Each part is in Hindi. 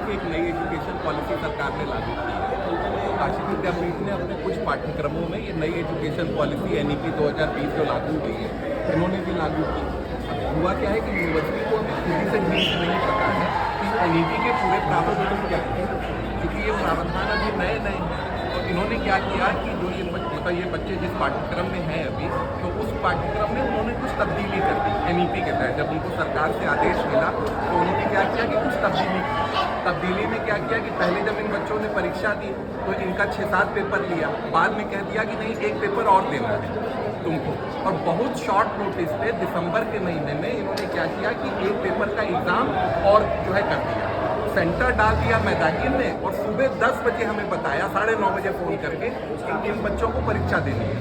कि एक नई एजुकेशन पॉलिसी सरकार ने लागू की है। तो काशी विद्यापीठ ने अपने कुछ पाठ्यक्रमों में ये नई एजुकेशन पॉलिसी NEP 2020 जो लागू हुई है, इन्होंने भी लागू की। अब हुआ क्या है कि यूनिवर्सिटी को अभी खुद से ढंग से नहीं पता है कि NEP के पूरे प्रावधान क्या है, क्योंकि ये प्रावधान अभी नए नए हैं। तो इन्होंने क्या किया कि जो ये बच्चे जिस पाठ्यक्रम में हैं अभी, तो उस पाठ्यक्रम में उन्होंने कुछ तब्दीली कर दी NEP के तहत। जब उनको सरकार से आदेश मिला तो उन्होंने क्या किया कि कुछ तब्दीली में क्या किया कि पहले जब इन बच्चों ने परीक्षा दी तो इनका 6-7 पेपर लिया, बाद में कह दिया कि नहीं एक पेपर और देना है तुमको। और बहुत शॉर्ट नोटिस पे दिसंबर के महीने में इन्होंने क्या किया कि एक पेपर का एग्ज़ाम और जो है कर दिया, सेंटर डाल दिया मैदागिन ने। और सुबह 10 बजे हमें बताया, 9:30 बजे फ़ोन करके कि इन बच्चों को परीक्षा देनी है।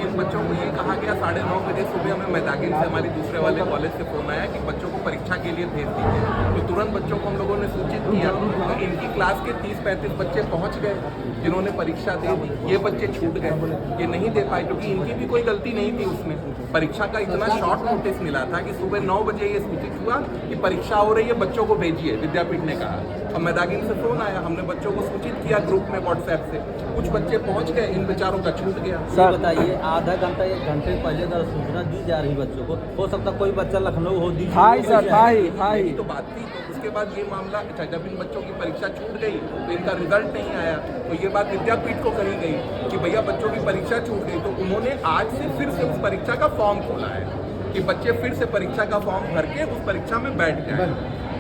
इन बच्चों को ये कहा गया 9:30 बजे सुबह हमें मैदागिन से हमारी दूसरे वाले कॉलेज से फ़ोन आया कि बच्चों को परीक्षा के लिए भेज दीजिए। तो तुरंत बच्चों को हम लोगों ने सूचित किया। तो इनकी क्लास के 30-35 बच्चे पहुँच गए जिन्होंने परीक्षा दे दी। ये बच्चे छूट गए, ये नहीं दे पाए क्योंकि इनकी भी कोई गलती नहीं थी उसमें। परीक्षा का इतना शॉर्ट नोटिस मिला था कि सुबह 9 बजे ये सूचित हुआ कि परीक्षा हो रही है, बच्चों को भेजिए, विद्यापीठ ने कहा। और मैदागिन से फ़ोन आया, हमने बच्चों को सूचित किया ग्रुप में व्हाट्सएप से। कुछ बच्चे पहुंच गए, इन बेचारों का छूट गया। सर बताइए, आधा घंटा 1 घंटे पहले अगर सूचना दी जा रही बच्चों को, हो सकता कोई बच्चा लखनऊ हो दी यही तो बात थी। तो उसके बाद ये मामला, अच्छा जब इन बच्चों की परीक्षा छूट गई तो इनका रिजल्ट नहीं आया, तो ये बात विद्यापीठ को कही गई कि भैया बच्चों की परीक्षा छूट गई। तो उन्होंने आज से फिर से उस परीक्षा का फॉर्म खोला है कि बच्चे फिर से परीक्षा का फॉर्म भर के उस परीक्षा में बैठ जाए।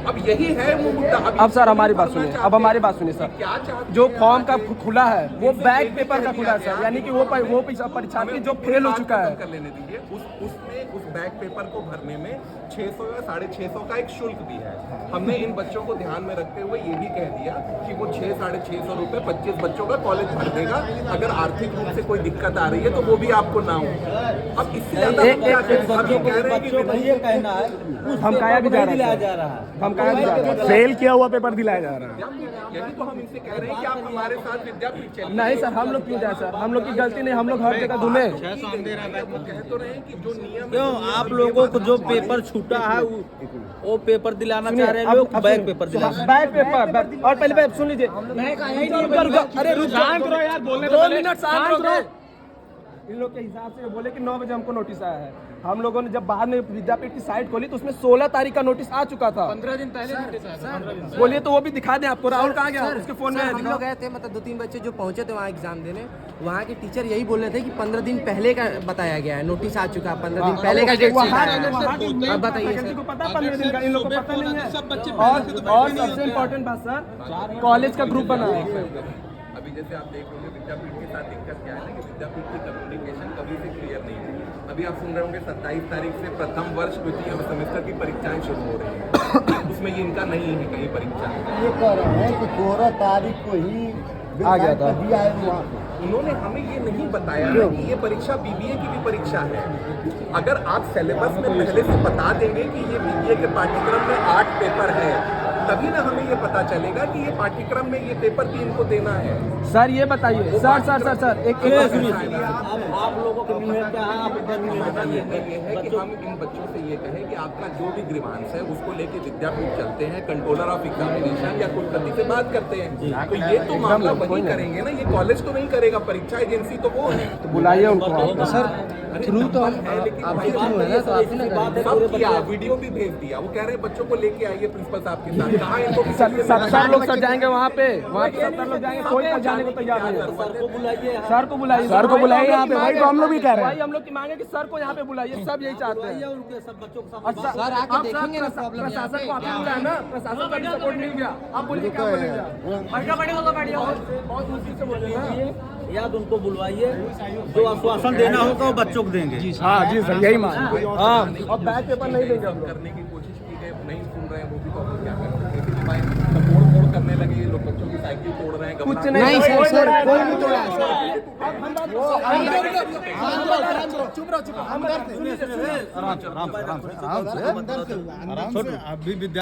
अब यही है वो मुद्दा। अब सर हमारी बात सुनिए, अब हमारी बात सुनिए सर। क्या चाहते जो फॉर्म का खुला है वो बैक पेपर का खुला है सर, यानी कि वो परीक्षार्थी जो फेल हो चुका है। कर लेने दीजिए, उसमें उस बैक पेपर को भरने में 600 या 650 का एक शुल्क भी है। हमने इन बच्चों को ध्यान में रखते हुए ये भी कह दिया कि वो 600-650 रुपये 25 बच्चों का कॉलेज भर देगा। अगर आर्थिक रूप से कोई दिक्कत आ रही है तो वो भी आपको ना हो। अब इससे ज्यादा हम क्या करें? धमकाया भी जा रहा है, फेल किया हुआ पेपर दिलाया जा रहा है। यही तो हम इनसे कह रहे हैं कि आप हमारे साथ विद्यापीठ चलिए। नहीं सर, हम लोग क्यों जाए सर, हम लोग की गलती नहीं, हम लोग हर जगह घूमे। वो कह तो रहे हैं कि जो नियम क्यों आप लोगों को जो पेपर छूटा है वो पेपर दिलाना चाह रहे हैं लोग, बैक पेपर दिलाना। बैक पेपर और पहले सुन लीजिए, अरे रुक यार, बोलने 2 मिनट शांत रहो। इन लोग के हिसाब से बोले कि 9 बजे हमको नोटिस आया है। हम लोगों ने जब बाद में विद्यापीठ की साइट खोली तो उसमें 16 तारीख का नोटिस आ चुका था। 15 दिन पहले नोटिस आया। बोलिए तो वो भी दिखा दें आपको। राहुल कहाँ गया? उसके फोन में हम लोग गए थे, मतलब 2-3 बच्चे जो पहुंचे थे वहाँ एग्जाम देने, वहाँ के टीचर यही बोल रहे थे कि 15 दिन पहले का बताया गया है, नोटिस आ चुका है, 15 दिन पहले का डेट बताइए। 15 दिन का इन लोगों को पता नहीं है। और सबसे इम्पोर्टेंट बात सर, कॉलेज का ग्रुप बना। अभी जैसे आप देख रहे विद्यापीठ के साथ दिक्कत क्या है ना कि विद्यापीठ की कम्युनिकेशन कभी से क्लियर नहीं हुई। अभी आप सुन रहे होंगे 27 तारीख से प्रथम वर्ष द्वितीय सेमेस्टर की परीक्षाएं शुरू हो रही हैं। उसमें ये इनका नहीं है कहीं परीक्षा। ये कह रहे हैं कि 14 तारीख को ही आ गया था, दिया है वहाँ। उन्होंने हमें ये नहीं बताया कि ये परीक्षा BBA की भी परीक्षा है। अगर आप सिलेबस में पहले से बता देंगे कि ये BBA के पाठ्यक्रम में 8 पेपर है, तभी ना हमें ये पता चलेगा कि ये पाठ्यक्रम में ये पेपर भी इनको देना है। सर ये बताइए सर एक आप लोगों के लिए क्या है, आप ये है कि हम इन बच्चों से ये कहें कि आपका जो भी ग्रीवांस है उसको लेके विद्यापीठ चलते हैं, कंट्रोलर ऑफ एग्जामिनेशन या कुलपति से बात करते हैं। तो ये तो मामला वही करेंगे ना, ये कॉलेज तो नहीं करेगा, परीक्षा एजेंसी तो वो है। तो बुलाइए उनको सर। थ्रू तो है, लेकिन सब किया, वीडियो भी भेज दिया। वो कह रहे हैं बच्चों को लेके आइए प्रिंसिपल साहब के साथ। कहाँ इनको 70 लोग सर जाएंगे वहाँ पे 70 लोग जाएंगे, कोई जाने को तैयार नहीं है। सर को बुलाइए यहाँ पे। वही तो हम लोग भी कह रहे हैं, हम लोग की मांगे कि सर को यहाँ पे बुलाइए, सब यही चाहते हैं। उनके सब बच्चों को सर आके देखेंगे ना प्रॉब्लम। प्रशासन को आपने बुलाया ना, प्रशासन का भी सपोर्ट नहीं गया। आप बोलिए क्या बोलेंगे? बहुत मुश्किल से बोलिए, या तो उनको बुलवाइए, जो आश्वासन देना होगा वो बच्चों को देंगे। हाँ जी सर, यही मान। हाँ, और बैक पेपर नहीं देंगे हम लोग। करने की कोशिश की गई, नहीं सुन रहे हैं वो भी, तो हम क्या कर सकते हैं? भाई तोड़ करने लगे, ये लोग बच्चों की साइकिल तोड़ रहे हैं। कुछ नहीं सर, कोई नहीं तोड़ा चुप रहो। आराम से अभी